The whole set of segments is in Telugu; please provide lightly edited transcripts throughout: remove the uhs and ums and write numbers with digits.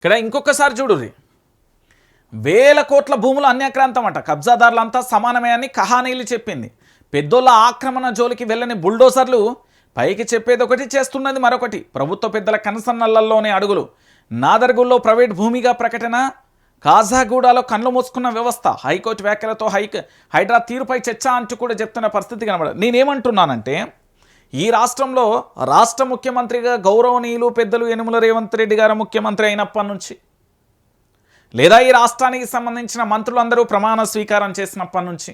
ఇక్కడ ఇంకొకసారి చూడుర్రి, వేల కోట్ల భూములు అన్యాక్రాంతం అంట, కబ్జాదారులంతా సమానమే అని కహానీలు చెప్పింది. పెద్దోళ్ళ ఆక్రమణ జోలికి వెళ్ళని బుల్డోజర్లు పైకి చెప్పేది ఒకటి, చేస్తున్నది మరొకటి. ప్రభుత్వ పెద్దల కనసన్నలలోనే అడుగులు. నాదర్గుల్లో ప్రైవేట్ భూమిగా ప్రకటన, కాజాగూడలో కళ్ళు మూసుకున్న వ్యవస్థ, హైకోర్టు వ్యాఖ్యలతో హైడ్రా తీరుపై చర్చ అంటూ కూడా చెప్తున్న పరిస్థితి కనబడదు. నేనేమంటున్నానంటే, ఈ రాష్ట్రంలో రాష్ట్ర ముఖ్యమంత్రిగా గౌరవనీయులు పెద్దలు యనుమల రేవంత్ రెడ్డి గారు ముఖ్యమంత్రి అయినప్పటి నుంచి, లేదా ఈ రాష్ట్రానికి సంబంధించిన మంత్రులందరూ ప్రమాణ స్వీకారం చేసినప్పటి నుంచి,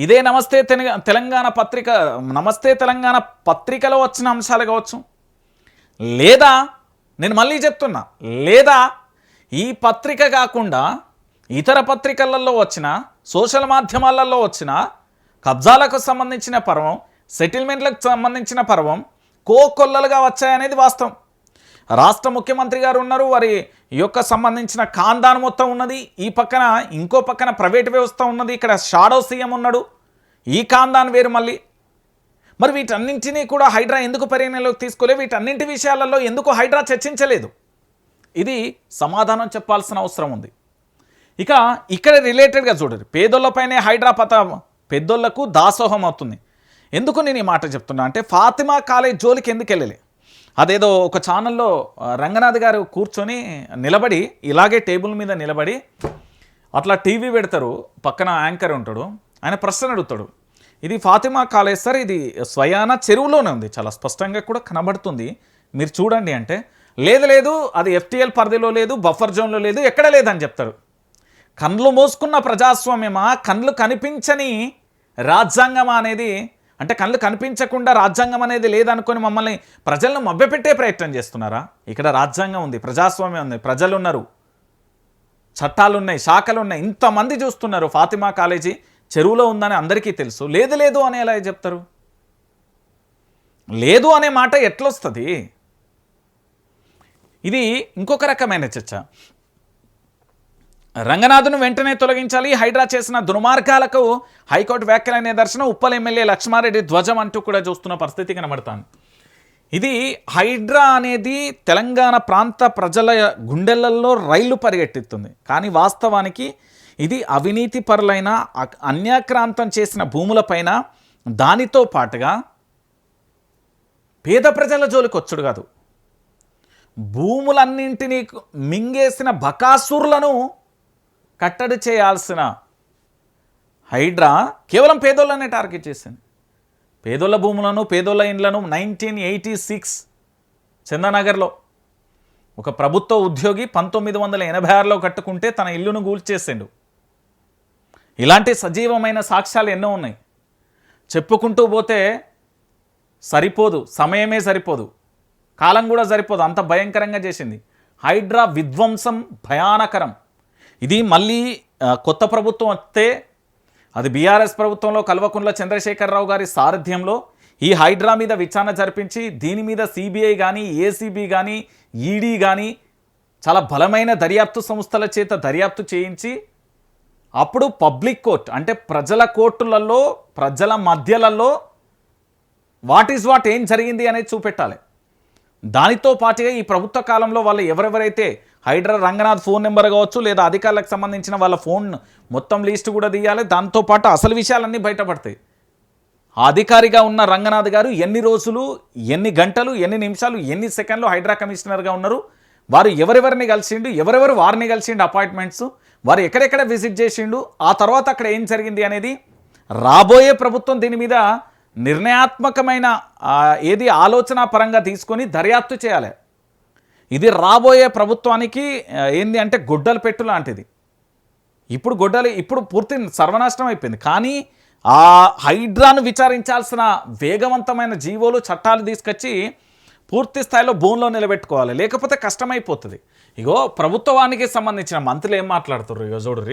ఇదే నమస్తే తెలంగాణ పత్రికలో వచ్చిన అంశాలు కావచ్చు, లేదా నేను మళ్ళీ చెప్తున్నా, లేదా ఈ పత్రిక కాకుండా ఇతర పత్రికలలో వచ్చిన, సోషల్ మాధ్యమాలలో వచ్చిన కబ్జాలకు సంబంధించిన పర్వం, సెటిల్మెంట్లకు సంబంధించిన పర్వం కోకొల్లలుగా వచ్చాయనేది వాస్తవం. రాష్ట్ర ముఖ్యమంత్రి గారు ఉన్నారు, వారి యొక్క సంబంధించిన ఖాందాన్ మొత్తం ఉన్నది, ఈ పక్కన ఇంకో పక్కన ప్రైవేట్ వ్యవస్థ ఉన్నది, ఇక్కడ షాడో సీఎం ఉన్నాడు, ఈ ఖాందాన్ వేరు. మళ్ళీ మరి వీటన్నింటినీ కూడా హైడ్రా ఎందుకు పరిగణలోకి తీసుకోలేదు? వీటన్నింటి విషయాలలో ఎందుకు హైడ్రా చర్చించలేదు? ఇది సమాధానం చెప్పాల్సిన అవసరం ఉంది. ఇక ఇక్కడ రిలేటెడ్గా చూడండి, పేదోళ్ళపైనే హైడ్రా పెద్దోళ్లకు దాసోహం అవుతుంది. ఎందుకు నేను ఈ మాట చెప్తున్నా అంటే, ఫాతిమా కాలేజ్ జోలికి ఎందుకు వెళ్ళలే? అదేదో ఒక ఛానల్లో రంగనాథ్ గారు కూర్చొని నిలబడి, ఇలాగే టేబుల్ మీద నిలబడి అట్లా టీవీ పెడతారు, పక్కన యాంకర్ ఉంటాడు, ఆయన ప్రశ్న అడుగుతాడు, ఇది ఫాతిమా కాలేజ్ సార్, ఇది స్వయాన చెరువులోనే ఉంది, చాలా స్పష్టంగా కూడా కనబడుతుంది, మీరు చూడండి అంటే, లేదు అది ఎఫ్టీఎల్ పరిధిలో లేదు, బఫర్ జోన్లో లేదు, ఎక్కడ లేదని చెప్తాడు. కండ్లు మోసుకున్న ప్రజాస్వామ్యమా, కండ్లు కనిపించని రాజ్యాంగమా అనేది, అంటే కళ్ళు కనిపించకుండా రాజ్యాంగం అనేది లేదనుకొని మమ్మల్ని ప్రజలను మభ్యపెట్టే ప్రయత్నం చేస్తున్నారా? ఇక్కడ రాజ్యాంగం ఉంది, ప్రజాస్వామ్యం ఉంది, ప్రజలు ఉన్నారు, చట్టాలు ఉన్నాయి, శాఖలు ఉన్నాయి, ఇంతమంది చూస్తున్నారు. ఫాతిమా కాలేజీ చెరువులో ఉందని అందరికీ తెలుసు, లేదు అని ఎలా చెప్తారు? లేదు అనే మాట ఎట్లొస్తుంది? ఇది ఇంకొక రకమైన చర్చ. రంగనాథ్ను వెంటనే తొలగించాలి, హైడ్రా చేసిన దుర్మార్గాలకు హైకోర్టు వ్యాఖ్యల నిదర్శనం, ఉప్పల్ ఎమ్మెల్యే లక్ష్మారెడ్డి ధ్వజం అంటూ కూడా చూస్తున్న పరిస్థితి కనబడుతుంది. ఇది హైడ్రా అనేది తెలంగాణ ప్రాంత ప్రజల గుండెలలో రైళ్లు పరిగెట్టిస్తుంది, కానీ వాస్తవానికి ఇది అవినీతి పరులైన, అన్యాక్రాంతం చేసిన భూములపైన, దానితో పాటుగా పేద ప్రజల జోలికి వచ్చుడు కాదు, భూములన్నింటినీ మింగేసిన బకాసురులను కట్టడి చేయాల్సిన హైడ్రా కేవలం పేదోళ్ళనే టార్గెట్ చేసింది. పేదోళ్ళ భూములను, పేదోళ్ళ ఇండ్లను 1986 చందానగర్లో ఒక ప్రభుత్వ ఉద్యోగి 1986లో కట్టుకుంటే తన ఇల్లును కూల్చేసిండు. ఇలాంటి సజీవమైన సాక్ష్యాలు ఎన్నో ఉన్నాయి, చెప్పుకుంటూ పోతే సరిపోదు, సమయమే సరిపోదు, కాలం కూడా సరిపోదు, అంత భయంకరంగా చేసింది. హైడ్రా విధ్వంసం భయానకరం. ఇది మళ్ళీ కొత్త ప్రభుత్వం వస్తే, అది బీఆర్ఎస్ ప్రభుత్వంలో కల్వకుంట్ల చంద్రశేఖరరావు గారి సారథ్యంలో ఈ హైడ్రా మీద విచారణ జరిపించి, దీని మీద సిబిఐ కానీ, ఏసీబీ కానీ, ఈడీ కానీ చాలా బలమైన దర్యాప్తు సంస్థల చేత దర్యాప్తు చేయించి, అప్పుడు పబ్లిక్ కోర్ట్ అంటే ప్రజల కోర్టులలో, ప్రజల మధ్యలలో వాట్ ఈజ్ వాట్, ఏం జరిగింది అనేది చూపెట్టాలి. దానితో పాటుగా ఈ ప్రభుత్వ కాలంలో వాళ్ళు ఎవరెవరైతే హైడ్రా రంగనాథ్ ఫోన్ నెంబర్ కావచ్చు, లేదా అధికారులకు సంబంధించిన వాళ్ళ ఫోన్ మొత్తం లిస్ట్ కూడా తీయాలి. దాంతోపాటు అసలు విషయాలన్నీ బయటపడతాయి. అధికారిగా ఉన్న రంగనాథ్ గారు ఎన్ని రోజులు, ఎన్ని గంటలు, ఎన్ని నిమిషాలు, ఎన్ని సెకండ్లు హైడ్రా కమిషనర్గా ఉన్నారు, వారు ఎవరెవరిని కలిసిండు, ఎవరెవరు వారిని కలిసిండు, అపాయింట్మెంట్స్, వారు ఎక్కడెక్కడ విజిట్ చేసిండు, ఆ తర్వాత అక్కడ ఏం జరిగింది అనేది రాబోయే ప్రభుత్వం దీని మీద నిర్ణయాత్మకమైన ఆలోచన పరంగా తీసుకొని దర్యాప్తు చేయాలి. ఇది రాబోయే ప్రభుత్వానికి ఏంది అంటే గొడ్డలు పెట్టు లాంటిది. ఇప్పుడు పూర్తి సర్వనాశనం అయిపోయింది, కానీ ఆ హైడ్రాను విచారించాల్సిన వేగవంతమైన జీవోలు, చట్టాలు తీసుకొచ్చి పూర్తి స్థాయిలో భూమిలో నిలబెట్టుకోవాలి, లేకపోతే కష్టమైపోతుంది. ఇగో ప్రభుత్వానికి సంబంధించిన మంత్రులు ఏం మాట్లాడుతున్నారు, ఇగో చూడుర్రి.